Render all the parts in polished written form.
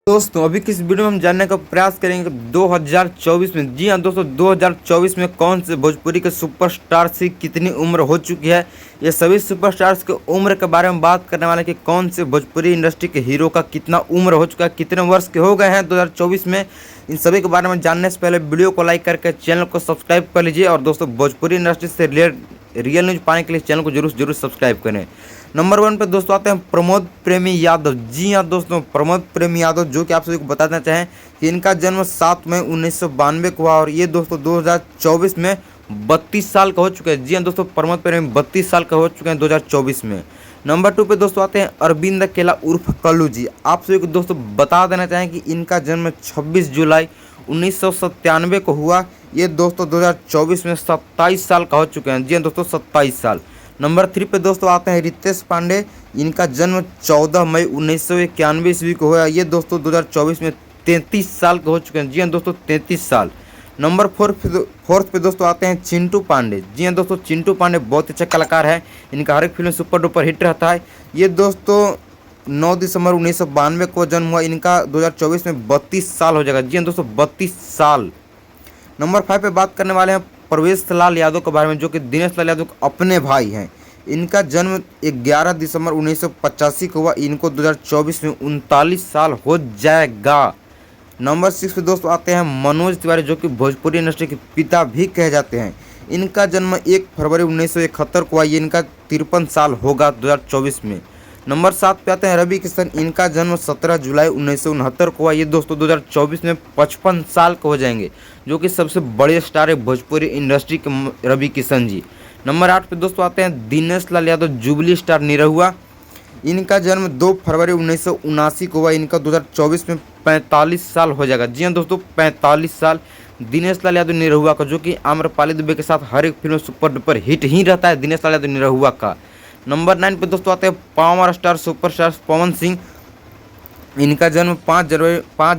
दोस्तों अभी किस वीडियो में हम जानने का प्रयास करेंगे 2024 में। जी हाँ दोस्तों, 2024 में कौन से भोजपुरी के सुपरस्टार्स की कितनी उम्र हो चुकी है, ये सभी सुपरस्टार्स के उम्र के बारे में बात करने वाले कि कौन से भोजपुरी इंडस्ट्री के हीरो का कितना उम्र हो चुका है, कितने वर्ष के हो गए हैं 2024 में। इन सभी के बारे में जानने से पहले वीडियो को लाइक करके चैनल को सब्सक्राइब कर लीजिए और दोस्तों भोजपुरी इंडस्ट्री से रियल न्यूज पाने के लिए चैनल को जरूर सब्सक्राइब करें। नंबर 1 पे दोस्तों आते हैं प्रमोद प्रेमी यादव। जी हाँ दोस्तों, प्रमोद प्रेमी यादव जो कि आप सभी को बताना चाहें कि इनका जन्म 7 मई 1992 को हुआ और ये दोस्तों 2024 में 32 साल का हो चुके हैं। जी हाँ दोस्तों, प्रमोद प्रेमी 32 साल का हो चुके हैं 2024 में। नंबर 2 पे दोस्तों आते हैं अरविंद अकेला उर्फ कल्लू जी। आप सभी को दोस्तों बता देना चाहें कि इनका जन्म 26 जुलाई 1997 को हुआ। ये दोस्तों 2024 में 27 साल का हो चुके हैं। जी हाँ दोस्तों, 27 साल। नंबर 3 पे दोस्तों आते हैं रितेश पांडे। इनका जन्म 14 मई 1991 ईस्वी को हुआ। ये दोस्तों 2024 में 33 साल के हो चुके हैं। जी हाँ दोस्तों, 33 साल। नंबर 4 पे दोस्तों आते हैं चिंटू पांडे। जी हाँ दोस्तों, चिंटू पांडे बहुत अच्छा कलाकार है। इनका हर एक फिल्म सुपर डुपर हिट रहता है। ये दोस्तों 9 दिसंबर 1992 को जन्म हुआ। इनका 2024 में 32 साल हो जाएगा। जी हाँ दोस्तों, 32 साल। नंबर 5 पे बात करने वाले हैं प्रवेश लाल यादव के बारे में, जो कि दिनेश लाल यादव के अपने भाई हैं। इनका जन्म 11 दिसंबर 1985 को हुआ। इनको 2024 में 39 साल हो जाएगा। नंबर 6 पे दोस्तों आते हैं मनोज तिवारी, जो कि भोजपुरी इंडस्ट्री के पिता भी कहे जाते हैं। इनका जन्म 1 फरवरी 1971 को हुआ। ये इनका 53 साल होगा 2024 में। नंबर 7 पे आते हैं रवि किशन। इनका जन्म 17 जुलाई 1969 को हुआ। ये दोस्तों 2024 में 55 साल के हो जाएंगे, जो कि सबसे बड़े स्टार है भोजपुरी इंडस्ट्री के रवि किशन जी। नंबर 8 पे दोस्तों आते हैं दिनेश लाल यादव, जुबली स्टार निरहुआ। इनका जन्म 2 फरवरी 1979 को हुआ। इनका 2024 में 45 साल हो जाएगा। जी हाँ दोस्तों, 45 साल दिनेश लाल यादव निरहुआ का, जो कि आम्रपाली दुबे के साथ हर एक फिल्म सुपर डुपर हिट ही रहता है दिनेश लाल यादव निरहुआ का। नंबर 9 पे दोस्तों आते हैं power star superstar Pawan Singh. इनका जन्म 5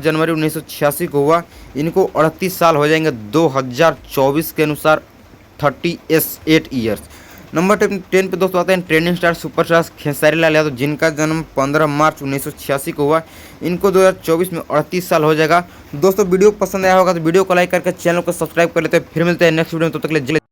जनवरी 1986 को हुआ। इनको 38 साल हो जाएंगे 2024 के अनुसार, 38 ईयर्स। नंबर 10 पे दोस्तों आते हैं trending star superstar Khesari Lal Yadav. जिनका जन्म 15 मार्च 1986 को हुआ। इनको 2024 में 38 साल हो जाएगा। दोस्तों वीडियो पसंद आया होगा तो वीडियो को लाइक करके चैनल को सब्सक्राइब कर लेते हैं। फिर मिलते हैं नेक्स्ट वीडियो में, तब तक के लिए